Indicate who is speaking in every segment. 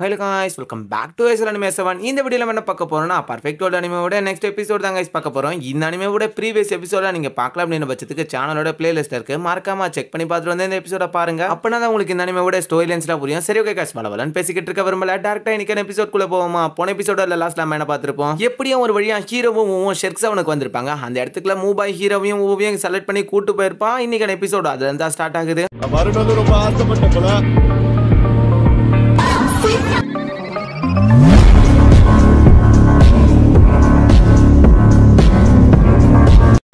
Speaker 1: Hello guys, welcome back to SL Anime 7. இந்த வீடியோல என்ன பார்க்க போறோம்னா பர்ஃபெக்ட் வேர்ல்ட் அனிமேவோட நெக்ஸ்ட் எபிசோட் தான் गाइस பார்க்க போறோம். இந்த அனிமேவோட ப்ரீவியஸ் எபிசோட நீங்க பார்க்கலாம் அப்படின பட்சத்துக்கு சேனலோட பிளேலிஸ்ட்ல இருக்கு. மறக்காம செக் பண்ணி பார்த்துட்டு வந்து இந்த எபிசோட பாருங்க. அப்பனா தான் உங்களுக்கு இந்த அனிமேவோட ஸ்டோரி லைன்ஸ்லாம் புரியும். சரி ஓகே गाइस, மலவலன் பேசிக்கிட்டு இருக்க விரும்பல. டைரக்டா இன்னைக்கு எபிசோட் குள்ள போவோமா? போன எபிசோட்ல லாஸ்ட்ல நம்ம என்ன பார்த்திருப்போம்? எப்படியும் ஒரு வழியா ஹீரோவும் ஷெர்க்ஸவனுக்கு வந்திருப்பாங்க. அந்த இடத்துக்குள்ள மூபாய் ஹீரோவையும் ஊவையும் செலக்ட் பண்ணி கூட்டி போயிருப்பான். இன்னைக்கு எபிசோட் அதுல இருந்து ஸ்டார்ட் ஆகுது.
Speaker 2: மறுபடியும் ரொம்ப ஆசைப்பட்ட போல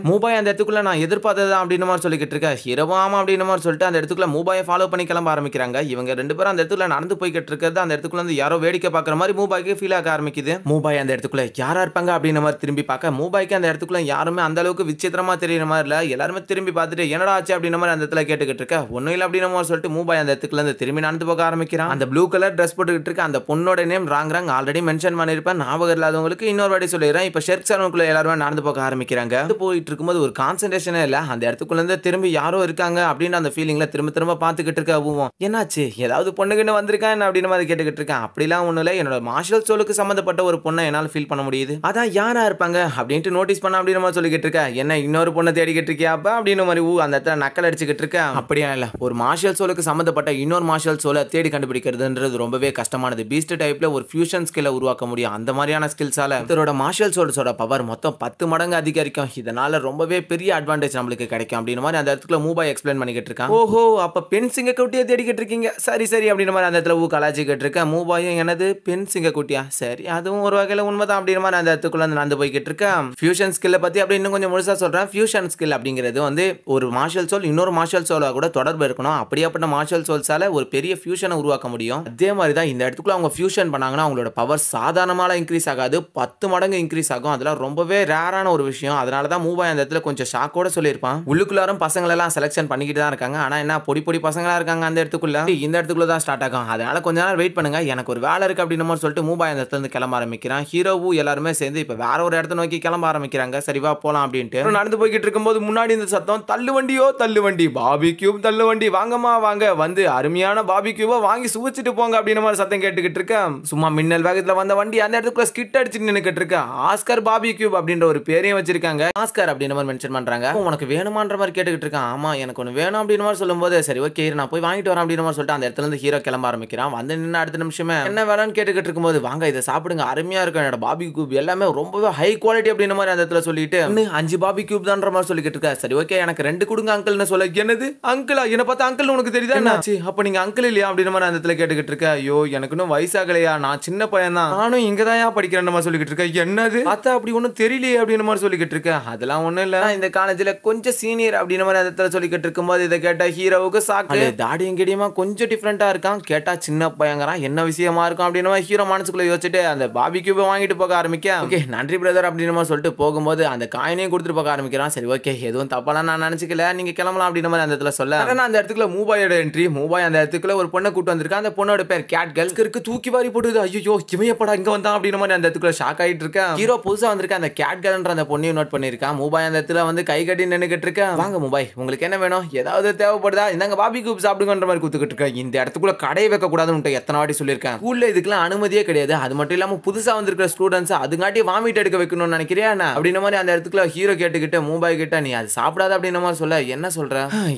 Speaker 1: மூபாய் அந்த இடத்துக்குள்ள நான் எதிர்பார்த்ததான் அப்படின்னு மாதிரி சொல்லிக்கிட்டு இருக்கேன். ஹீரோவும் ஆமா அப்படின்னு மாதிரி சொல்லிட்டு அந்த இடத்துக்குள்ள மூபாயை ஃபாலோ பண்ணி கிளம்ப ஆரம்பிக்கிறாங்க. இவங்க ரெண்டு பேரும் அந்த இடத்துல நடந்து போய்கிட்டு இருக்கிறது அந்த இடத்துக்குள்ள வந்து யாரோ வேடிக்கை பார்க்குற மாதிரி மூபாய்க்கு ஃபீல் ஆக ஆரம்பிக்குது. மூபாய் அந்த இடத்துக்குள்ள யாரா இருப்பாங்க அப்படின்னு மாதிரி திரும்பி பார்க்க மூபாய்க்கு அந்த இடத்துக்குள்ள யாருமே அந்த அளவுக்கு விசித்திரமா தெரியுற மாதிரி இல்ல. எல்லாருமே திரும்பி பார்த்துட்டு என்னடா ஆச்சு அப்படின்னு மாதிரி அந்த இடத்துல கேட்டுக்கிட்டு இருக்க. ஒன்னும் இல்லை அப்படின்னு மாதிரி சொல்லிட்டு மூபாய் அந்த இடத்துக்குள்ள இருந்து திரும்பி நடந்து போக ஆரம்பிக்கிறான். அந்த ப்ளூ கலர் ட்ரெஸ் போட்டுக்கிட்டு இருக்க அந்த பொண்ணோட நேம் ராங் ஆல்ரெடி மென்ஷன் பண்ணிருப்பேன். ஞாபகம் இல்லாதவங்களுக்கு இன்னொரு வாட்டி சொல்லிடுறேன். இப்போ ஷெர்க்ஸவனுக்குள்ள எல்லாருமே நடந்து போக ஆரம்பிக்கிறாங்க. போயிட்டு இருக்கும்போது ஒரு கான்சென்ட்ரேஷனே இல்ல. அந்த இடத்துக்குள்ள இருந்து திரும்பி யாரோ இருக்காங்க அப்படின்னு அந்த ஃபீலிங்ல திரும்ப பார்த்துக்கிட்டு இருக்க. அவ்வளோ என்னாச்சு, ஏதாவது பொண்ணுக்குன்னு வந்திருக்கேன் அப்படின்னு மாதிரி கேட்டுக்கிட்டு இருக்கேன். அப்படிலாம் ஒண்ணு இல்லை, என்னோட மார்ஷல் சோலுக்கு சம்பந்தப்பட்ட ஒரு பொண்ணை என்னால் ஃபீல் பண்ண முடியுது. அதான் யாரா இருப்பாங்க அப்படின்ட்டு நோட்டீஸ் பண்ண அப்படின்னு மாதிரி சொல்லிக்கிட்டு இருக்கேன். என்ன இன்னொரு பொண்ணை தேடிக்கிட்டு இருக்கியா அப்ப அப்படின்னு மாதிரி அந்த இடத்துல நக்கல் அடிச்சுக்கிட்டு இருக்கேன். அப்படியா இல்ல, ஒரு மார்ஷல் சோலுக்கு சம்பந்தப்பட்ட இன்னொரு மார்ஷல் சோலை தேடி கண்டுபிடிக்கிறதுன்றது ரொம்பவே கஷ்டமானது. பீஸ்ட் டைப்ல ஒரு ஃபியூஷன் ஸ்கில்லை உருவாக்க முடியும். அந்த மாதிரியான ஸ்கில்ஸால இதோட மார்ஷல் சோல்ஸோட பவர் மொத்தம் 10 மடங்கு அதிகரிக்கும். இதனால ரொம்பவே பெரிய அட்வான்டேஜ் நம்மளுக்கு கிடைக்கும் அப்படின்னு மாதிரி அந்த இடத்துல மூபாய் எக்ஸ்பிளைன் பண்ணிக்கிட்டு இருக்கான். ஓஹோ, அப்ப பெண் சிங்கக்குட்டியை தேடிக்கிட்டு இருக்கீங்க, சரி சரி அப்படின்னு மாதிரி அந்த இடத்துல கலாச்சிக்கிட்டு இருக்கேன். மூபாயும் எனது பெண் சிங்கக்குட்டியா, சரி அதுவும் ஒரு வகையில உண்மைதான் அப்படின்னு மாதிரி அந்த இடத்துக்குள்ள நடந்து போய்கிட்டு இருக்கேன். ஃபியூஷன் ஸ்கில்லை பத்தி அப்படி இன்னும் கொஞ்சம் முழுசா சொல்றேன். ஃபியூஷன் ஸ்கில் அப்படிங்கிறது வந்து ஒரு மார்ஷல் சோல் இன்னொரு மார்ஷல் சோலா கூட தொடர்பு இருக்கணும். அப்படியாப்பட்ட மார்ஷல் சோல்ஸால ஒரு பெரிய ஃபியூஷனை உருவாக்க முடியும். அதே மாதிரி தான் இந்த இடத்துக்குள்ள அவங்க ஃபியூஷன் பண்ணாங்கன்னா அவங்களோட பவர் சாதாரணமால இன்க்ரீஸ் ஆகாது, 10 மடங்கு இன்க்ரீஸ் ஆகும். அதெல்லாம் ரொம்பவே ரேரான ஒரு விஷயம். அதனால தான் மூபாய் அந்த இடத்துல கொஞ்சம் ஷாக்கோட சொல்லியிருப்பான். உள்ளுக்குள்ளாரும் பசங்களெல்லாம் செலக்ஷன் பண்ணிக்கிட்டு தான் இருக்காங்க. ஆனா என்ன பொடி பசங்களா இருக்காங்க அந்த இடத்துக்குள்ள. இந்த இடத்துக்குள்ள தான் ஸ்டார்ட் ஆகும். அதனால கொஞ்ச நேரம் வெயிட் பண்ணுங்க, எனக்கு ஒரு வேலை இருக்கு அப்படின்னு மாதிரி சொல்லிட்டு மூபாய் அந்த இடத்துல இருந்து கிளம்ப ஆரம்பிக்கிறான். ஹீரோவும் எல்லாருமே சேர்ந்து இப்ப வேற ஒரு இடத்த நோக்கி கிளம்ப ஆரம்பிக்கிறாங்க. சரிவா போலாம் அப்படின்ட்டு நடந்து போய்கிட்டு இருக்கும்போது முன்னாடி இந்த சத்தம், தள்ளு வண்டியோ தள்ளு வண்டி, பாபிக்யூப் தள்ளு வண்டி, வாங்கம்மா வாங்க, வந்து அருமையான பாபிக்யூவை வாங்கி சுவிச்சிட்டு போங்க அப்படின்னு மாதிரி சத்தம் கேட்டுக்கிட்டு இருக்கேன். சும்மா மின்னல் வேகத்துல வந்த வண்டி அந்த இடத்துக்குள்ள ஸ்கிட் அடிச்சுட்டு நின்னுக்கிட்டு இருக்க. ஆஸ்கர் பாபிக்யூப் அப்படின்ற ஒரு பேரையும் வச்சிருக்காங்க. ஆஸ்கர் அப்படின்னு மாதிரி மென்ஷன் பண்றாங்க. உனக்கு வேணுமான்ற மாதிரி கேட்டுக்கிட்டு இருக்கான். ஆமா எனக்கு ஒன்று வேணும் அப்படின்னு மாதிரி சொல்லும்போது சரி ஓகே நான் போய் வாங்கிட்டு வரேன் அப்படின்னு மாதிரி சொல்லிட்டு அந்த இடத்துல இருந்து ஹீரோ கிளம்ப ஆரம்பிக்கிறான். வந்து நின்று அடுத்த நிமிஷமே என்ன வேணும்னு கேட்டுக்கிட்டு இருக்கும்போது, வாங்க இதை சாப்பிடுங்க, அருமையா இருக்கும், என்னோட பாபி கியூப் எல்லாமே ரொம்பவே ஹை குவாலிட்டி அப்படின்னு மாதிரி அந்த இடத்துல சொல்லிட்டு 5 பாபி கியூப் தான்ற மாதிரி சொல்லிக்கிட்டு இருக்கா. சரி ஓகே எனக்கு 2 கொடுங்க அங்கிள்னு சொல்ல. என்னது அங்கிளா, என்ன பார்த்தா அங்கிள் உனக்கு தெரியுதா என்னாச்சு, அப்ப நீங்க அங்கிள் இல்லையா அப்படின்னு மாதிரி அந்த இடத்துல கேட்டுக்கிட்டு இருக்க. ஐயோ எனக்கு இன்னும் வயசாகலையா, நான் சின்ன பையன் தான், நானும் இங்க தான் படிக்கிறேன் மாதிரி சொல்லிக்கிட்டு இருக்கேன். என்னது பார்த்தா அப்படி ஒன்றும் தெரியலையே அப்படின்னு மாதிரி சொல்லிக்கிட்டு இருக்கேன். அதெல்லாம் ஒன்றும் இல்லை, இந்த காலேஜ்ல கொஞ்சம் சீனியர் அப்படின்னு மாதிரி அந்த இடத்துல சொல்லிக்கிட்டு இருக்கும்போது இதை கேட்ட ஹீரோவுக்கு சாக்கு. தாடியும் கிடியுமா கொஞ்சம் டிஃப்ரெண்டா இருக்கான், கேட்டா சின்ன பையங்கிறான், என்ன விஷயமா இருக்கும் அப்படின்னு ஹீரோ மனசுக்குள்ள யோசிச்சுட்டு அந்த பாபி கியூபை வாங்கிட்டு போக ஆரம்பிக்க. ஓகே நன்றி பிரதர் அப்படின்னு சொல்லிட்டு போகும்போது அந்த காயினையும் கொடுத்துட்டு போக ஆரம்பிக்கிறான். சரி ஓகே எதுவும் தப்பாலாம் நான் நினைச்சுக்கல, நீங்க கிளம்பலாம் அப்படின்னு மாதிரி அந்த இடத்துல சொல்ல. அந்த இடத்துக்குள்ள மூபாயோட என்ட்ரி. மூபாய் அந்த இடத்துக்குள்ள ஒரு பொண்ணை கூட்டு வந்திருக்கான். அந்த பொண்ணோட பேர் கேட் கேர்ள். இருக்கு தூக்கி வாரி போட்டுது. ஐயோ இவையப்படா இங்க வந்தான் அப்படின்னு மாதிரி அந்த இடத்துக்குள்ள ஷாக் ஆயிட்டு இருக்கேன். ஹீரோ புதுசா வந்திருக்க அந்த கேட் கேர்ள்ன்ற அந்த பொண்ணையும் நோட் பண்ணிருக்கான். மூபாய் அந்த இடத்துல வந்து கை கட்டி நின்னுக்கிட்டு இருக்கேன். வாங்க மூபாய் உங்களுக்கு என்ன வேணும், ஏதாவது தேவைப்படுதா, இந்தாங்க பாபி கியூப் சாப்பிடுங்கன்ற மாதிரி குத்துக்கிட்டு இருக்கேன். இந்த இடத்துக்குள்ள கடை வைக்க கூடாதுன்னு எத்தனை வாட்டி சொல்லியிருக்கேன். ஸ்கூல்ல இதுக்கெல்லாம் அனுமதியே கிடையாது. அது மட்டும் இல்லாம புதுசா வந்திருக்கிற ஸ்டூடெண்ட்ஸ் அதுங்காட்டி வாமிட் எடுக்க வைக்கணும்னு நினைக்கிறியா அப்படின்ற மாதிரி அந்த இடத்துக்குள்ள ஹீரோ கேட்டுக்கிட்டு மூபாய் கிட்ட நீ அது சாப்பிடாத அப்படின்ற மாதிரி சொல்ல. என்ன சொல்ற,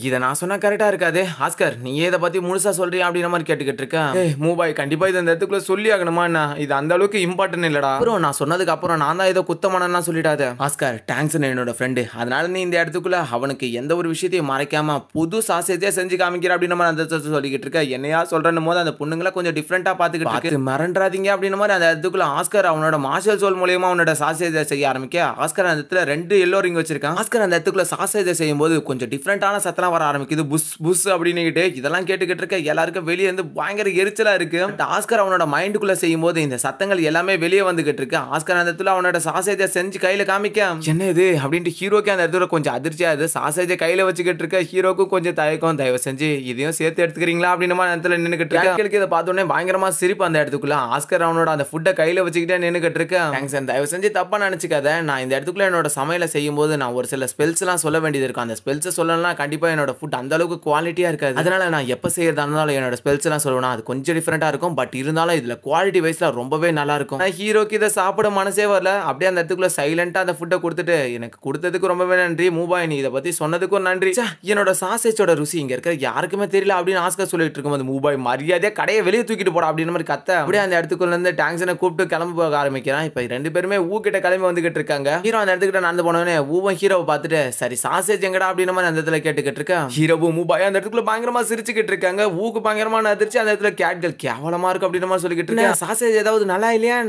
Speaker 1: இதை நான் சொன்னா கரெக்டா இருக்காது ஆஸ்கர், நீ இதை பத்தி முழுசா சொல்றியா அப்படின்ற மாதிரி கேட்டுக்கிட்டு இருக்கேன். மூபாய் கண்டிப்பா இதை இந்த இடத்துக்குள்ள சொல்லி ஆகணுமா, இது அந்த அளவுக்கு இம்பார்ட்டன்ட் இல்லடா. அப்புறம் நான் சொன்னதுக்கு அப்புறம் நான் தான் ஏதோ குத்தமானா சொல்லிடாத ஆஸ்கர், தேங்க்ஸ் என்னோட ஃப்ரெண்டு, அதனால நீ இந்த இடத்துக்குள்ள அவனுக்கு எந்த ஒரு விஷயத்தையும் மறைக்காம புது சாசேஜே செஞ்சு காமிக்கிற அப்படின்னு மாதிரி அந்த சொல்லிக்கிட்டு இருக்க. என்னையா சொல்றேன்னு போது அந்த பொண்ணுங்களை கொஞ்சம் டிஃப்ரெண்டா பாத்துக்கிட்டு இருக்கு. மறந்துடாதீங்க அப்படின்னு மாதிரி அந்த இடத்துக்குள்ள ஆஸ்கர் அவனோட மார்ஷல் சோல் மூலமா அவனோட சாசேஜை செய்ய ஆரம்பிக்க. ஆஸ்கர் அந்த இடத்துல 2 எல்லோ ரிங் வச்சிருக்கான். ஆஸ்கர் அந்த இடத்துக்குள்ள சாசேஜை செய்யும் போது கொஞ்சம் டிஃப்ரெண்டான சத்தம் வர ஆரம்பிக்குது. புஷ் புஷ் அப்படின்னு இதெல்லாம் கேட்டுக்கிட்டு இருக்க. எல்லாருக்கும் வெளியே இருந்து பயங்கர எரிச்சலா இருக்கு. ஆஸ்கர் அவனோட மைண்டுக்குள்ள செய்யும் போது இந்த சத்தங்கள் எல்லாமே வெளியே வந்துகிட்டு இருக்கு. ஆஸ்கர் அந்த இடத்துல அவனோட சாசேஜை செஞ்சு கையில காமிக்க. என்ன இது அப்படின்ட்டு ஹீரோக்கு அந்த இடத்துல கொஞ்சம் அதிர்ச்சியா இருக்கு. சாசேஜை கையில வச்சுக்கிட்டு இருக்க ஹீரோக்கும் கொஞ்சம் தயக்கம். தயவு செஞ்சு இதையும் சேர்த்து எடுத்துக்கிறீங்களா அப்படின்னு மாதிரி இடத்துல நின்னுக்கிட்டு இருக்க. இதை பார்த்தோன்னே பயங்கரமா சிரிப்பு அந்த இடத்துக்குள்ள. ஆஸ்கர் அவனோட அந்த ஃபுட்டை கையில வச்சுக்கிட்டே நின்னுக்கிட்டு இருக்கேன். தயவு செஞ்சு தப்பா நினைச்சுக்காத. நான் இந்த இடத்துக்குள்ள என்னோட சமையலை செய்யும் போது நான் ஒரு சில ஸ்பெல்ஸ் எல்லாம் சொல்ல வேண்டியது இருக்கும். அந்த ஸ்பெல்ஸ் சொல்லலாம் கண்டிப்பா என்னோட ஃபுட் அந்த அளவுக்கு குவாலிட்டியா இருக்காது. அதனால நான் எப்ப செய்யறதா இருந்தாலும் என்னோட ஸ்பெல்ஸ் எல்லாம் சொல்லணும். அது கொஞ்சம் டிஃபரெண்டா இருக்கும். பட் இருந்தாலும் இதுல குவாலிட்டி வைஸ்ல ரொம்பவே நல்லா இருக்கும். ஹீரோக்கு இதை சாப்பிட மனசே வரல. அப்படியே அந்த இடத்துக்குள்ள சைலண்டா அந்த ஃபுட்டை கொடுத்துட்டு எனக்கு கொடுத்ததுக்கு ரொம்பவே நன்றி மூபாய், நீ இதை பத்தி சொன்னதுக்கும் நன்றி. என்னோட சாசேஜோட ருசி இங்க இருக்க யாருக்குமே தெரியல அப்படின்னு ஆஸ்கர் சொல்லிட்டு இருக்கும்போது மூபாய் மரியாதையா கடையை வெளியே தூக்கிட்டு போட அப்படின்னு மாதிரி கத்த. அப்படியே அந்த இடத்துக்குள்ள இருந்து டாங்ஸனை கூப்பிட்டு கிளம்பி போக ஆரம்பிக்கிறான். இப்ப ரெண்டு பேருமே ஊ கிட்ட கிளம்பி வந்துகிட்டு இருக்காங்க. ஹீரோ அந்த இடத்துக்கிட்ட நடந்து போனவனே ஊவன் ஹீரோவை பார்த்துட்டு சரி சாசேஜ் எங்கடா அப்படின்னு மாதிரி அந்த இடத்துல கேட்டுக்கிட்டு இருக்கேன். ஹீரோவும் மூபாய் அந்த இடத்துக்குள்ள பயங்கரமா சிரிச்சுக்கிட்டு இருக்காங்க. ஊக்கு பயங்கரமான அதிர்ச்சி. அந்த இடத்துல கேட்கள் கேவலமா இருக்கு அப்படின்னு மாதிரி சொல்லிக்கிட்டு இருக்கேன். சாசேஜ் ஏதாவது நல்லா இல்லையா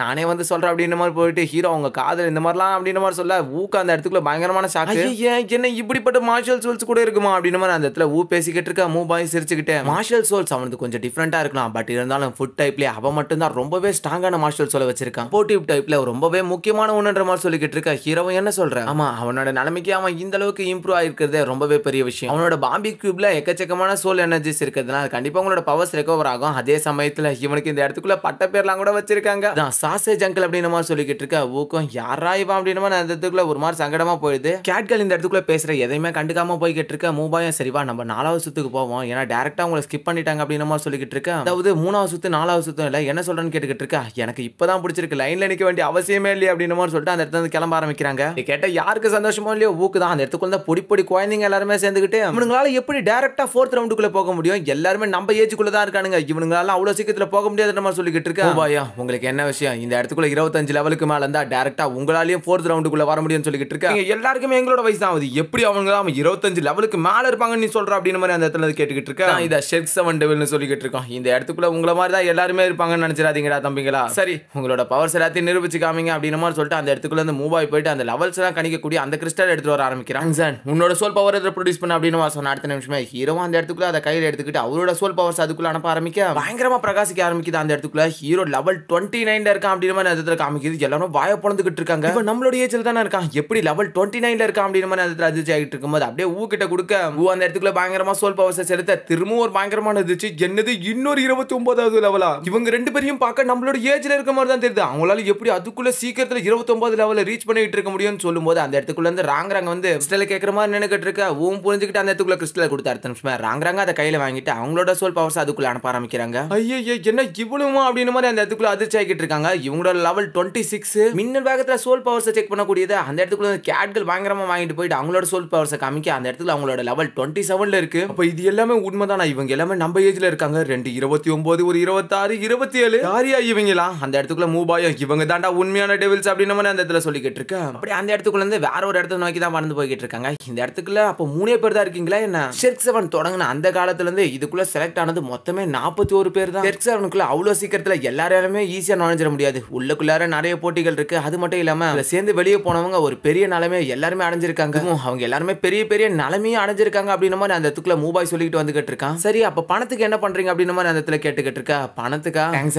Speaker 1: நானே வந்து சொல்றேன் அப்படின்னு மாதிரி போயிட்டு ஹீரோ அவங்க காதல் இந்த மாதிரிலாம் அப்படின்னு மாதிரி சொல்ல ஊக்கு அந்த இடத்துக்குள்ள பயங்கரமான ஷாக்கு. என்ன இப்படிப்பட்ட மார்ஷல் சோல்ஸ் கூட இருக்குமா அப்படின்னு மாதிரி அந்த இடத்துல ஊ பேசிக்கிட்டு இருக்க. மூபாய் சிரிச்சுக்கிட்டு மார்ஷல் சோல்ஸ் அவனுக்கு கொஞ்சம் டிஃபரெண்டா இருக்கலாம். பட் இருந்தாலும் ஃபுட் டைப்ல அவன் மட்டும் தான் ரொம்பவே ஸ்ட்ராங்கான மார்ஷல் சோலை வச்சிருக்கான். ஸ்போர்ட்டிவ் டைப்ல ரொம்பவே முக்கியமான ஒன்றுன்ற மாதிரி சொல்லிக்கிட்டு இருக்க. ஹீரோ என்ன சொல்றேன், ஆமா அவனோட நிலைமைக்கு அவன் இந்த அளவுக்கு இம்ப்ரூவ் ஆயிருக்கிறதே ரொம்பவே பெரிய விஷயம். அவனோட பாம்பி கியூப்ல எக்கச்சக்கமான சோல் எனர்ஜிஸ் இருக்கிறதுனால கண்டிப்பா உங்களோட பவர்ஸ் ரெக்கவர் ஆகும். அதே சமயத்துல இவனுக்கு இந்த இடத்துக்குள்ள பட்ட பேர்லாம் கூட வச்சிருக்காங்க. சாசேஜ் அங்கிள் அப்படின்னு மாதிரி சொல்லிக்கிட்டு இருக்க. ஊக்கம் யாரா இவன் அப்படின்னு அந்த இடத்துக்குள்ள ஒரு மாதிரி சங்கடமா போயிடுது. கேட்கள் இந்த இடத்துக்குள்ள பேசுற எதையுமே கண்டுக்காம போய்கிட்டு இருக்க. மூபாயும் சரிவா நம்ம 4வது சுத்துக்கு போவோம், ஏன்னா டைரக்டா உங்களை ஸ்கிப் பண்ணிட்டாங்க அப்படின்னு மாதிரி சொல்லிக்கிட்டு இருக்க. அதாவது 3வது சுத்து 4வது சுத்தம் இல்ல என்ன சொல்றேன்னு கேட்டுக்கிட்டு இருக்கா. எனக்கு இப்பதான் பிடிச்சிருக்கு, லைன்ல நிக்க வேண்டிய அவசியமே இல்லையா அப்படின்னு மாதிரி சொல்லிட்டு அந்த இடத்துல கிளம்ப ஆரம்பிக்கிறாங்க. கேட்ட யாருக்கு சந்தோஷமோ இல்லையோ ஊக்கு தான் அந்த இடத்துக்குள்ள பொடி பொடி குழந்தைங்க எல்லாருமே சேர்ந்துக்கிட்டு இவங்களால எப்படி டைரக்டா 4th ரவுண்டுக்குள்ள போக முடியும், எல்லாருமே நம்ம ஏஜுக்குள்ள தான் இருக்கானுங்க, இவங்களால அவ்வளவு சீக்கிரத்துல போக முடியாதுன்ற மாதிரி சொல்லிக்கிட்டு இருக்கா. மூபாயா உங்களுக்கு என்ன விஷயம், இந்த இடத்துக்குள்ள 25 லெவலுக்கு மேல இருந்தா டைரக்டா உங்களாலையும் 4th ரவுண்டுக்குள்ள வர முடியும்னு சொல்லிக்கிட்டு இருக்கா. எல்லாருக்குமே எங்களோட வயசு தான் ஆகுது, எப்படி அவங்க 25 லெவலுக்கு மேல இருப்பாங்கன்னு நீ சொல்ற அப்படின்னு மாதிரி அந்த இடத்துல கேட்டுக்கிட்டு இருக்கா. இத ஷெர்க் 7 டெவில்னு சொல்லிக்கிட்டு இருக்கோம். இந்த இடத்துக்குள்ள உங்கள மாதிரி தான் எல்லாருமே இருப்பாங்கன்னு நினைச்சிடாதீங்கடா தம்பிங்களா. சரி உங்களோட பவர்ஸ் எல்லாத்தையும் நிரூபிச்சு காமிங்க அப்படின்னு மாதிரி சொல்லிட்டு அந்த இடத்துக்குள்ள இருந்து மூவ் ஆகி போயிட்டு அந்த லெவல்ஸ் எல்லாம் கணிக்கக்கூடிய அந்த கிறிஸ்டல் எடுத்துட்டு வர ஆரம்பிக்கிறான். உன்னோட சோல் பவர் எதை ப்ரொடியூஸ் பண்ண அப்படின்னு சொன்ன அடுத்த நிமிஷமே ஹீரோவா அந்த இடத்துக்குள்ள அதை கையில எடுத்துக்கிட்டு அவரோட சோல் பவர்ஸ் அதுக்குள்ள அனுப்ப ஆரம்பிக்க பயங்கரமா பிரகாசிக்க ஆரம்பிக்குது. அந்த இடத்துக்குள்ள ஹீரோ லெவல் 29 இருக்கான் அப்படின்னு மாதிரி அந்த இடத்துல காமிக்குது. எல்லாரும் வாய பொழந்துகிட்டு இருக்காங்க. இப்ப நம்மளோட ஏஜ்ல தானே இருக்கான், எப்படி லெவல் 29 இருக்கான் அப்படின்னு மாதிரி அந்த இடத்துல அதிர்ச்சி ஆகிட்டு இருக்கும்போது அப்படியே ஊ கிட்ட கொடுக்க அந்த இடத்துக்குள்ள பயங்கரமா சோல் பவர்ஸ் செலுத்த திரும்பவும் ஒரு பயங்கரமான அதிர்ச்சி. என்னது இன்னொரு 29வது லெவலா, இவங்க ரெண்டு பேரையும் பார்க்க நம்மளோட ஏஜ்ல இருக்க மாதிரி தான் தெரியுது. அவங்களால எப்படி அதுக்குள்ள சீக்கிரத்துல 29 லெவல ரீச் பண்ணிட்டு இருக்க முடியும்னு சொல்லும்போது அந்த இடத்துக்குள்ள இருந்து ராங்க வந்து கிறிஸ்டல் கேட்கற மாதிரி நினைக்கிட்டு இருக்க. ஊம் புரிஞ்சுக்கிட்டு அந்த இடத்துக்குள்ள கிறிஸ்டல் கொடுத்த அடுத்த நிமிஷமே ராங்க அதை கையில வாங்கிட்டு அவங்களோட சோல் பவர்ஸ் அதுக்குள்ள அனுப்ப ஆரம்பிக்கிறாங்க. ஐயோ என்ன இவ்வளவுமா அப்படின்னு மாதிரி அந்த இடத்துக்குள்ள அதிர்ச்சி ஆகிட்டு இருக்காங்க. இவங்களோட லெவல் 26 மின்னல் வேகத்துல சோல் பவர்ஸ் செக் பண்ணக்கூடியது. அந்த இடத்துக்குள்ள கேட்கள் பயங்கரமா வாங்கிட்டு போயிட்டு அவங்களோட சோல் பவர்ஸ் காமிக்க அந்த இடத்துல அவங்களோட லெவல் 27 இருக்கு. அப்ப இது எல்லாமே உண்மைதானா, இவங்க எல்லாமே நம்ம ஏஜ்ல இருக்காங்க. 2 29 ஒரு 26 27 யாரியா இவங்களா. அந்த இடத்துக்குள்ள மூபாயம் இவங்க தாண்டா உண்மையான டெவில்ஸ் அப்படின்னு மாதிரி அந்த இடத்துல சொல்லிக்கிட்டு இருக்க. அப்படி அந்த இடத்துக்குள்ள இருந்து வேற ஒரு இடத்துல நோக்கி தான் பறந்து போய்கிட்டு இருக்காங்க. இந்த இடத்துக்குள்ள அப்ப 3 பேர் தான் இருக்கீங்களா என்ன. ஷெர்க் 7 தொடங்கின அந்த காலத்துல இருந்து இதுக்குள்ள செலக்ட் ஆனது மொத்தமே 41 பேர் தான். ஷெர்க் 7க்குள்ள அவ்வளவு சீக்கிரத்துல எல்லாராலுமே ஈஸியா நுழைஞ்சிட முடியாது. உள்ளுக்குள்ளார நிறைய போட்டிகள் இருக்கு. அது மட்டும் இல்லாம சேர்ந்து வெளியே போனவங்க ஒரு பெரிய நிலைமை எல்லாருமே அடைஞ்சிருக்காங்க. அவங்க எல்லாருமே பெரிய பெரிய நிலைமையும் அடைஞ்சிருக்காங்க அப்படின்னு மாதிரி அந்த இடத்துக்குள்ள மூபாய் சொல்லிட்டு வந்துகிட்டு இருக்கான். சரி அப்ப பணத்துக்கு என்ன பண்றீங்க அப்படின்னு மாதிரி அந்த இடத்துல கேட்டுக்கிட்டு இருக்கா. பணத்துக்கா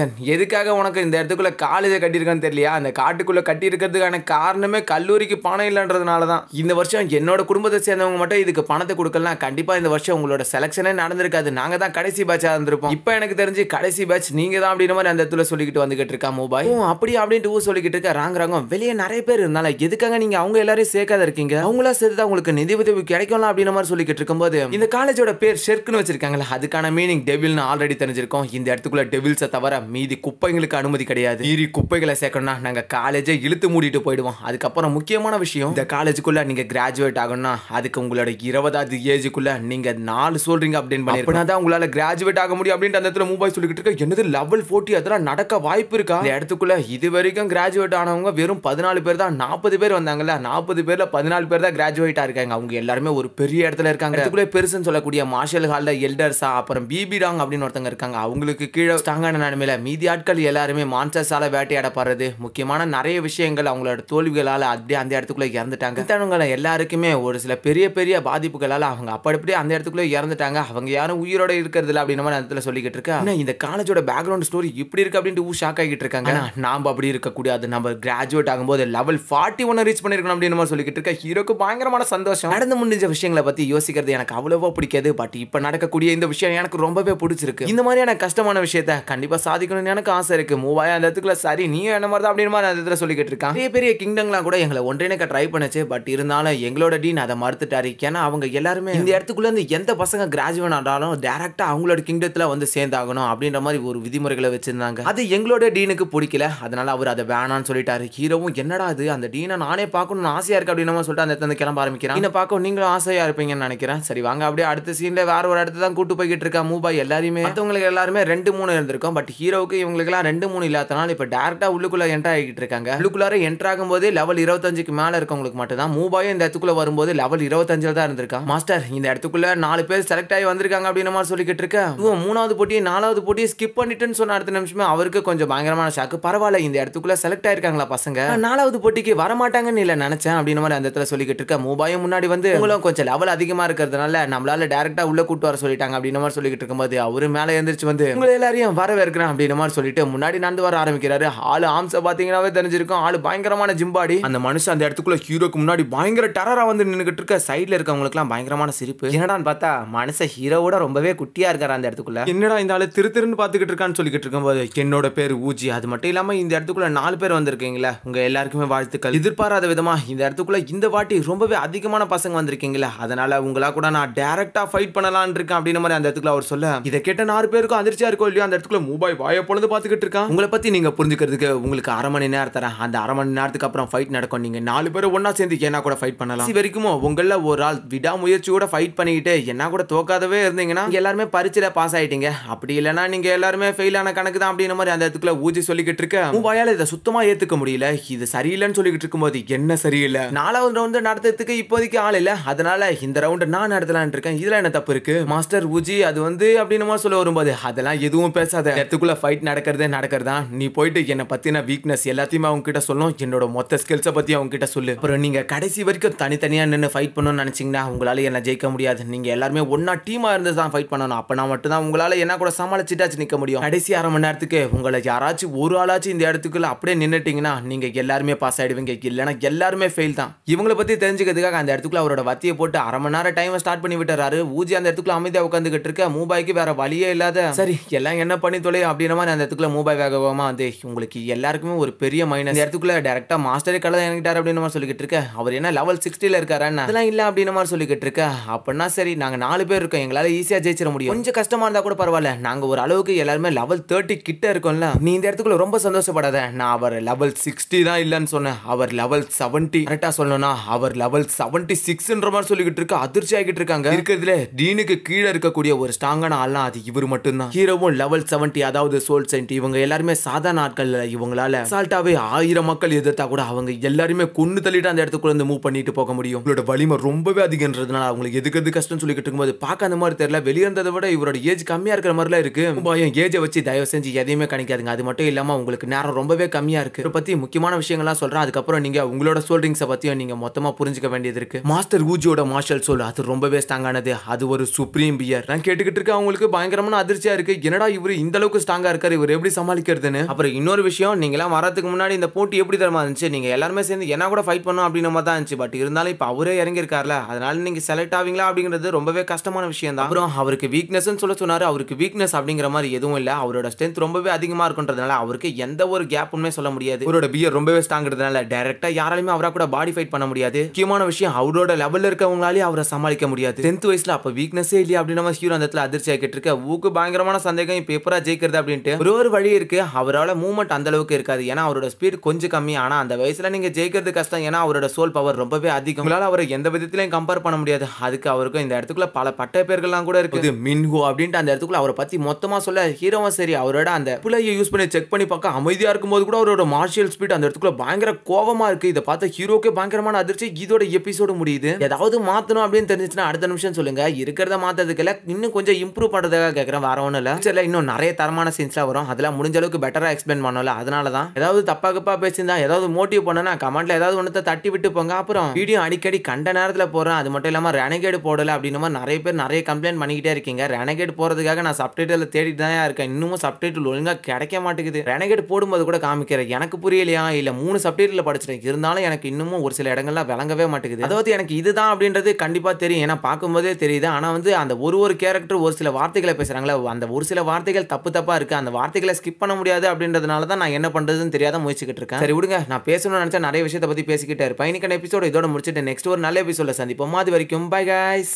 Speaker 1: எதுக்காக உனக்கு இந்த இடத்துக்குள்ள காலேஜ் கட்டியிருக்கான்னு தெரியலையா. அந்த காட்டுக்குள்ள கட்டி இருக்கிறதுக்கான காரணமே கல்லூரிக்கு பணம் இல்லைன்றதுனால தான். இந்த வருஷம் என்னோட குடும்பத்தை சேர்ந்தவங்க மட்டும் இதுக்கு பணத்தை கொடுக்கலாம், கண்டிப்பா இந்த வருஷம் உங்களோட செலக்ஷனே நடந்திருக்காது. நாங்க தான் கடைசி பேட்சா இருந்திருப்போம். இப்ப எனக்கு தெரிஞ்சு கடைசி பேட்ச் நீங்க தான் அப்படின்னு மாதிரி அந்த இடத்துல சொல்லிக்கிட்டு வந்துகிட்டு இருக்கா மூபாய். அப்படி அப்படின்ட்டு சொல்லிக்கிட்டு இருக்க. ராங்கம் வெளியே நிறைய பேர் இருந்தால எதுக்காக நீங்க அவங்க எல்லாரையும் சேர்க்காத இருக்கீங்க, அவங்களா சேர்த்து உங்களுக்கு நிதி உதவி கிடைக்கும்ல அப்படின்னு மாதிரி சொல்லிக்கிட்டு இருக்கும்போது இந்த காலேஜோட பேர் ஷெர்க்னு வச்சிருக்காங்களா, அதுக்கான மீனிங் டெவில்னு ஆல்ரெடி தெரிஞ்சிருக்கோம். இந்த இடத்துக்குள்ள டெவில்ஸை தவிர மீதி குப்பைங்களுக்கு அனுமதி கிடையாது. மீறி குப்பைகளை சேர்க்கணும்னா நாங்க காலேஜை இழுத்து மூடிட்டு போயிடுவோம். அதுக்கப்புறம் முக்கியமான விஷயம், இந்த காலேஜுக்குள்ள நீங்க கிராஜுவேட் ஆகணும்னா அதுக்கு உங்களோட 20வது ஏஜுக்குள்ள நீங்க 4 சொல்றீங்க அப்படின்னு பண்ணிருக்கணும், உங்களால கிராஜுவேட் ஆக முடியும் அப்படின்னு அந்த இடத்துல மூபாய் சொல்லிக்கிட்டு இருக்க. என்னது லெவல் 40 அதெல்லாம் நடக்க வாய்ப்பு இருக்கா. இந்த இடத்துக்குள்ள இது வரைக்கும் கிராஜுவேட் ஆனவங்க வெறும் 14 பேர் தான். 40 பேர் வந்தாங்கல்ல, 40 பேர்ல 14 பேர் தான் கிராஜுவேட் ஆயிருக்காங்க. அவங்க எல்லாருமே ஒரு பெரிய இடத்துல இருக்காங்க. இதுக்குள்ள பெருசுன்னு சொல்லக்கூடிய மார்ஷல் ஹால்ல எல்டர்ஸா அப்புறம் பிபி டாங் அப்படின்னு ஒருத்தங்க இருக்காங்க. அவங்களுக்கு கீழே ஸ்ட்ராங்கான நிலைமையில மீதி ஆட்கள் எல்லாருமே மான்ஸ்டர்ஸால வேட்டையாடப்படுறது, முக்கியமான நிறைய விஷயங்கள் அவங்களோட தோல்விகளால அப்படியே அந்த இடத்துக்குள்ள இறந்துட்டாங்க. எல்லாருக்குமே ஒரு சில பெரிய பெரிய பாதிப்புகளால அவங்க அப்படியே அந்த இடத்துக்குள்ள இறந்துட்டாங்க. அவங்க யாரும் உயிரோட இருக்கிறது இல்லை அப்படின்னு அந்த இடத்துல சொல்லிக்கிட்டு இருக்கா. இந்த காலேஜோட பேக்ரவுண்ட் ஸ்டோரி இப்படி இருக்கு அப்படின்ட்டு ஷாக் ஆகிட்டு இருக்காங்க. நாம அப்படி இருக்க கூடாது. நம்ம கிராஜுவேட் ஆகும்போது லெவல் 41 ரீச் பண்ணிருக்கணும் இருக்கணும் அப்படின்னு மாதிரி சொல்லிக்கிட்டு இருக்க ஹீரோக்கு பயங்கரமான சந்தோஷம். நடந்து முடிஞ்ச விஷயங்களை பத்தி யோசிக்கிறது எனக்கு அவ்வளவா பிடிக்காது. பட் இப்ப நடக்கக்கூடிய இந்த விஷயம் எனக்கு ரொம்பவே பிடிச்சிருக்கு. இந்த மாதிரியான கஷ்டமான விஷயத்த கண்டிப்பா சாதிக்கணும்னு எனக்கு ஆசை இருக்கு. மூவாயா அந்த இடத்துக்குள்ள சரி நீ என்ன மாதிரி தான் அப்படின்னு மாதிரி அந்த இடத்துல சொல்லிக்கிட்டு இருக்கான். பெரிய பெரிய கிங்டம்லாம் கூட எங்களை ஒன்றிணைக்க ட்ரை பண்ணுச்சு. பட் இருந்தாலும் எங்களோட டீன் அதை மறுத்துட்டாரு. ஏன்னா அவங்க எல்லாருமே இந்த இடத்துக்குள்ள இருந்து எந்த பசங்க கிராஜுவேட் ஆனாலும் டைரக்டா அவங்களோட கிங்டத்துல வந்து சேர்ந்தாகணும் அப்படின்ற மாதிரி ஒரு விதிமுறைகளை வச்சிருந்தாங்க. அது எங்களோட டீனுக்கு பிடிக்கல. அதனால அவர் அதை வேணான்னு சொல்லிட்டாரு. ஹீரோவும் என்னடா அது அந்த டீனை நானே பார்க்கணும்னு ஆசையா இருக்கு அப்படின்னு சொல்லிட்டு அந்த இடத்துல கிளம்ப ஆரம்பிக்கிறான். என்ன பார்க்க நீங்களும் ஆசையா இருப்பீங்கன்னு நினைக்கிறேன். சரி வாங்க அப்படியே அடுத்த சீன்ல வேற ஒரு இடத்துல தான் கூட்டு போய்கிட்டு இருக்கா மூபாய். எல்லாருமே மற்றவங்களுக்கு எல்லாருமே 2-3 இருந்திருக்கும். பட் ஹீரோவுக்கு இவங்களுக்கு எல்லாம் 2-3 இல்லாதனால இப்ப டைரக்டா உள்ளுக்குள்ள என்டர் ஆகிட்டு இருக்காங்க. உள்ளுக்குள்ளார என்டர் ஆகும் போது லெவல் 25க்கு மேல இருக்கவங்களுக்கு மட்டும் தான். மூபாயும் இந்த இடத்துக்குள்ள வரும்போது லெவல் 25 தான் இருந்திருக்கான். மாஸ்டர் இந்த இடத்துக்குள்ள 4 பேர் செலக்ட் ஆகி வந்திருக்காங்க அப்படின்னு மாதிரி சொல்லிக்கிட்டு இருக்க. 3வது போட்டி 4வது போட்டி ஸ்கிப் பண்ணிட்டுன்னு சொன்ன அடுத்த நிமிஷமே அவருக்கு கொஞ்சம் பயங்கரமான ஷாக்கு. பரவாயில்ல இந்த இடத்துக்குள்ள செலக்ட் ஆயிருக்காங்களா பசங்க, 4வது போட்டிக்கு வரமாட்டாங்கன்னு இல்ல நினைச்சேன் அப்படின்னு மாதிரி அந்த இடத்துல சொல்லிக்கிட்டு இருக்க. மூபாயும் முன்னாடி வந்து உங்களும் கொஞ்சம் லெவல் அதிகமா இருக்கிறதுனால நம்மளால டைரக்டா உள்ள கூட்டு வர சொல்லிட்டாங்க அப்படின்னு மாதிரி சொல்லிக்கிட்டு இருக்கும்போது அவரு மேல எந்திரிச்சு வந்து உங்களை எல்லாரையும் வரவேற்கிறேன் அப்படின்னு மாதிரி சொல்லிட்டு முன்னாடி நடந்து வர ஆரம்பிக்கிறாரு. ஆளு ஆம்ச பாத்தீங்கன்னாவே தெரிஞ்சிருக்கும். ஆளு பயங்கரமான ஜிம்பாடி. அந்த மனுஷன் அந்த இடத்துக்குள்ள ஹீரோக்கு முன்னாடி பயங்கர டெரரா வந்து நின்னுகிட்டு இருக்க. சைடுல இருக்கவங்களுக்கு எல்லாம் பயங்கரமான சிரிப்பு. என்னடான்னு பார்த்தா மனுஷன் ஹீரோவோட ரொம்பவே குட்டியா இருக்காரு அந்த இடத்துக்குள்ள. என்னடா இந்த ஆளு திருன்னு பாத்துக்கிட்டு இருக்கான்னு சொல்லிக்கிட்டு இருக்கும்போது என்னோட பேர் ஊஜி. அது மட்டும் இல்லாம இந்த இடத்துக்குள்ள 4 பேர் வந்திருக்கீங்களா, உங்க எல்லாருக்குமே வாழ்த்துக்கள். எதிர்பாராத விதமா இந்த இடத்துக்குள்ள இந்த வாட்டி ரொம்பவே அதிகமான பசங்க வந்திருக்கீங்களா, அதனால உங்களா கூட நான் டைரக்டா ஃபைட் பண்ணலாம்னு இருக்கேன் அப்படின்னு மாதிரி அந்த இடத்துக்குள்ள அவர் சொல்ல இதை கேட்ட 4 பேருக்கும் அதிர்ச்சியா இருக்கோ இல்லையா அந்த இடத்துக்குள்ள மூபாய் வாயை பொழுது பாத்துக்கிட்டு இருக்கான். உங்களை பத்தி நீங்க புரிஞ்சுக்கிறதுக்கு உங்களுக்கு 1/2 மணி நேரம் தரேன். அந்த 1/2 மணி நேரத்துக்கு அப்புறம் ஃபைட் நடக்கும். நீங்க 4 பேரும் ஒன்னா சேர்ந்து என்ன கூட ஃபைட் பண்ணலாம். இது வரைக்கும் உங்கள ஒரு ஆள் விடாமுயற்சியோட ஃபைட் பண்ணிக்கிட்டு என்ன கூட தோக்காதவே இருந்தீங்கன்னா எல்லாருமே பரீட்சையில பாஸ் ஆயிட்டீங்க. அப்படி இல்லைன்னா நீங்க எல்லாருமே ஃபெயில் ஆன கணக்கு தான் அப்படின்னு மாதிரி அந்த இடத்துக்குள்ள ஊஜி சொல்லிக்கிட்டு இருக்க. மூபாயால இதை சுத்தமா ஏத்துக்க முடியல. இது சரியில்லைன்னு சொல்லிக்கிட்டு இருக்கும்போது என்ன சரியில்லை, 4வது ரவுண்ட் நடத்துறதுக்கு இப்போதைக்கு ஆள் இல்ல, அதனால இந்த ரவுண்ட் நான் நடத்தலான்னு இருக்கேன். இதுல என்ன தப்பு இருக்கு மாஸ்டர் ஊஜி அது வந்து அப்படின்னு சொல்ல வரும்போது அதெல்லாம் எதுவும் பேசாத. இடத்துக்குள்ள ஃபைட் நடக்கிறதா. நீ போயிட்டு என்ன பத்தின வீக்னஸ் எல்லாத்தையுமே அவங்க கிட்ட சொல்லணும். என்னோட மொத்த ஸ்கில்ஸை பத்தி அவங்க கிட்ட சொல்லு. அப்புறம் நீங்க கடைசி வரைக்கும் தனித்தனியா நின்று ஃபைட் பண்ணணும்னு நினைச்சீங்கன்னா உங்களால என்ன ஜெயிக்க முடியாது. நீங்க எல்லாருமே ஒன்னா டீமா இருந்து தான் ஃபைட் பண்ணணும். அப்பனா மட்டும் தான் உங்களால என்ன கூட சமாளிச்சுட்டாச்சு நிக்க முடியும். கடைசி 1/2 மணி நேரத்துக்கு உங்களை யாராச்சும் ஒரு ஆளாச்சும் இந்த இடத்துக்குள்ள அப்படியே நின்னுட்டீங்கன்னா நீங்க எல்லாருமே பாஸ் ஆயிடுவீங்க. இல்லைன்னா எல்லாருமே ஃபெயில் தான். இவங்களை பத்தி தெரிஞ்சுக்கிறதுக்காக அந்த இடத்துக்குள்ள அவரோட வத்தியை போட்டு 1/2 மணி நேரம் டைம் ஸ்டார்ட் பண்ணி விட்டுறாரு. ஊஜி அந்த இடத்துக்குள்ள அமைதியா உட்காந்துக்கிட்டு இருக்க. மூபாய்க்கு வேற வழியே இல்லாத சரி எல்லாம் என்ன பண்ணி தொலை அப்படின்ற மாதிரி அந்த இடத்துக்குள்ள மூபாய் வேகமா வந்து உங்களுக்கு எல்லாருக்குமே ஒரு பெரிய மைனஸ். இந்த இடத்துக்குள்ள டைரக்டா மாஸ்டரே கடை இறங்கிட்டாரு அப்படின்னு மாதிரி சொல்லிக்கிட்டு இருக்க. அவர் என்ன லெவல் 60ல இருக்காரு, அதெல்லாம் இல்ல அப்படின்னு மாதிரி சொல்லிக்கிட்டு இருக்க. அப்படின்னா சரி நாங்க 4 பேர் இருக்கோம், எங்களால ஈஸியா ஜெயிச்சிட முடியும். கொஞ்சம் கஷ்டமா இருந்தா கூட பரவாயில்ல, நாங்க ஒரு அளவுக்கு எல்லாருமே லெவல் 30 கிட்ட இருக்கோம்ல. நீ இந்த இடத்துக்குள்ள ரொம்ப சந்தோஷப்படாத. நான் அவர் லெவல் 60 தான் இல்லன்னு சொன்னேன். அவர் லெவல் 70 கரெக்டா சொல்லணும்னா அவர் லெவல் 76ன்ற மாதிரி சொல்லிக்கிட்டு இருக்க. அதிர்ச்சி ஆகிட்டு இருக்காங்க. இருக்கிறதுல டீனுக்கு கீழே இருக்கக்கூடிய ஒரு ஸ்ட்ராங்கான ஆள்னா அது இவர் மட்டும்தான். ஹீரோவும் லெவல் 70 அதாவது சோல் சென்ட். இவங்க எல்லாருமே சாதாரண ஆட்கள். இவங்களால சால்ட்டாவே 1000 மக்கள் எதிர்த்தா கூட அவங்க எல்லாருமே கொண்டு தள்ளிட்டு அந்த இடத்துக்குள்ள இருந்து மூவ் பண்ணிட்டு போக முடியும். இவரோட வலிமை ரொம்பவே அதிகன்றதுனால அவங்களுக்கு எதுக்கு கஷ்டம் சொல்லிக்கிட்டு இருக்கும்போது பார்க்க அந்த மாதிரி தெரியல. வெளியே இருந்ததை விட இவரோட ஏஜ் கம்மியா இருக்கிற மாதிரிலாம் இருக்கு. ஏஜை வச்சு தயவு செஞ்சு எதையுமே கணிக்காதுங்க. அது மட்டும் இல்லாம உங்களுக்கு நேரம் ரொம்பவே கம்மியா இருக்கு. இதை பத்தி முக்கியமான விஷயங்கள்லாம் சொல்றேன். அதுக்கப்புறம் நீங்க உங்களோட சோல்டிங்ஸை பத்தியும் நீங்க மொத்தமா புரிஞ்சுக்க வேண்டியது இருக்கு. மாஸ்டர் ஊஜியோட மார்ஷல் சோல் அது ரொம்பவே ஸ்ட்ராங்கானது. அது ஒரு சுப்ரீம் பியர். நான் கேட்டுக்கிட்டு இருக்க அவங்களுக்கு பயங்கரமான அதிர்ச்சியா இருக்கு. என்னடா இவரு இந்த அளவுக்கு ஸ்ட்ராங்கா இருக்காரு, இவர் எப்படி சமாளிக்கிறதுன்னு. அப்புறம் இன்னொரு விஷயம், நீங்க எல்லாம் வரதுக்கு முன்னாடி இந்த போட்டி எப்படி தரமா இருந்துச்சு, நீங்க எல்லாருமே சேர்ந்து என்ன கூட ஃபைட் பண்ணணும் அப்படின்னு மாதிரி தான் இருந்துச்சு. பட் இருந்தாலும் இப்ப அவரே இறங்கி இருக்காருல, அதனால நீங்க செலக்ட் ஆவீங்களா அப்படிங்கிறது ரொம்பவே கஷ்டமான விஷயம் தான். அப்புறம் அவருக்கு வீக்னஸ் சொல்ல சொன்னாரு. அவருக்கு வீக்னஸ் அப்படிங்கிற மாதிரி எதுவும் இல்ல. அவரோட ஸ்ட்ரென்த் ரொம்பவே அதிகமா இருக்குன்றதுனால அவருக்கு எந்த ஒரு கேப்புமே சொல்ல முடியாது. அவரோட பியர் ரொம்பவே ஸ்ட்ராங்கிறதுனால டைரக்டா யாராலுமே அவரா கூட பாடி ஃபைட் பண்ண முடியாது. முக்கியமான விஷயம், அவரோட லெவல்ல இருக்கவங்களாலே அவரை சமாளிக்க முடியாது. 10th வயசுல அப்ப வீக்னஸே இல்லையா அப்படின்னு ஹீரோ அந்த இடத்துல அதிர்ச்சி ஆகிட்டு இருக்க. ஊக்கு பயங்கரமான சந்தேகம் இப்ப எப்பரா ஜெயிக்கிறது அப்படின்ட்டு. ஒரு வழி இருக்கு, அவரால் மூவ்மெண்ட் அந்த அளவுக்கு இருக்காது. ஏன்னா அவரோட ஸ்பீட் கொஞ்சம் கம்மி. ஆனா அந்த வயசுல நீங்க ஜெயிக்கிறது கஷ்டம். ஏன்னா அவரோட சோல் பவர் ரொம்பவே அதிகம். உங்களால அவரை எந்த விதத்திலையும் கம்பேர் பண்ண முடியாது. அதுக்கு அவருக்கும் இந்த இடத்துக்குள்ள பல பட்ட பேர்கள்லாம் கூட இருக்கு. மின்ஹோ அப்படின்ட்டு அந்த இடத்துக்குள்ள அவரை பத்தி மொத்தமா சொல்ல ஹீரோவும் சரி அவரோட அந்த புலையை யூஸ் பண்ணி செக் பண்ணி பார்க்க அமைதியா இருக்கும்போது கூட அவரோட மார்ஷியல் ஸ்பீட் அந்த இடத்துக்குள்ள பயங்கர கோவமா இருக்கு. இதை பார்த்த ஹீரோக்கே பயங்கரமான அதிர்ச்சி. இதோட எபிசோடு முடியுது. ஏதாவது மாத்தணும் அப்படின்னு தெரிஞ்சுச்சுன்னா அடுத்த நிமிஷம் சொல்லுங்க. இருக்கிறத மாத்ததுக்கு இல்ல, இன்னும் கொஞ்சம் இம்ப்ரூவ் பண்றதுக்காக கேட்கறேன், வேற ஒன்றும் இல்ல. இன்னும் நிறைய தரமான சீன்ஸ்லாம் வரும். அதெல்லாம் முடிஞ்ச அளவுக்கு பெட்டரா எக்ஸ்பிளைன் பண்ணல. அதனாலதான் ஏதாவது தப்பா கப்பா பேசியிருந்தா ஏதாவது மோட்டிவ் பண்ணனா கமெண்ட்ல ஏதாவது ஒன்றத்தை தட்டி விட்டு போங்க. அப்புறம் வீடியோ அடிக்கடி கண்ட நேரத்தில் போறேன். அது மட்டும் இல்லாம ரெனகேட் போடல அப்படின்னு நிறைய பேர் நிறைய கம்ப்ளைண்ட் பண்ணிக்கிட்டே இருக்கீங்க. ரெனகேட் போறதுக்காக நான் சப்டைட்டில் தேடிட்டு தான் இருக்கேன். இன்னமும் சப்டைட்டில் ஒழுங்கா கிடைக்க மாட்டேங்குது. ரெனகேட் போடும்போது கூட காமிக்கிறேன் எனக்கு புரியலையா இல்ல 3 சப்டைட்டில் படிச்சிட்டேன், இருந்தாலும் எனக்கு இன்னமும் ஒரு சில இடங்கள்லாம் விளங்கவே மாட்டேங்குது. அதாவது எனக்கு இதுதான் அப்படின்றது கண்டிப்பா தெரியும். ஏன்னா பார்க்கும்போதே தெரியுது. ஆனா வந்து அந்த ஒரு கேரக்டர் ஒரு சில வார்த்தைகள பேசுறாங்கல்ல, அந்த ஒரு சில வார்த்தைகள் தப்பா இருக்கு. அந்த வார்த்தைகள ஸ்கிப் பண்ண முடியாது அப்படின்றதுனால தான் நான் என்ன பண்றதுன்னு தெரியாத முயற்சிக்கிட்டு இருக்கேன். சரி விடுங்க. நான் பேசணும்னு நெனச்சா நெறைய விஷயத்த பத்தி பேசிக்கிட்டே இருப்பேன். இன்னைக்கான எபிசோட இதோட முடிச்சுட்டு நெக்ஸ்ட் ஒரு நல்ல எபிசோட்ல சந்திப்போம். அது வரைக்கும் பை கைஸ்.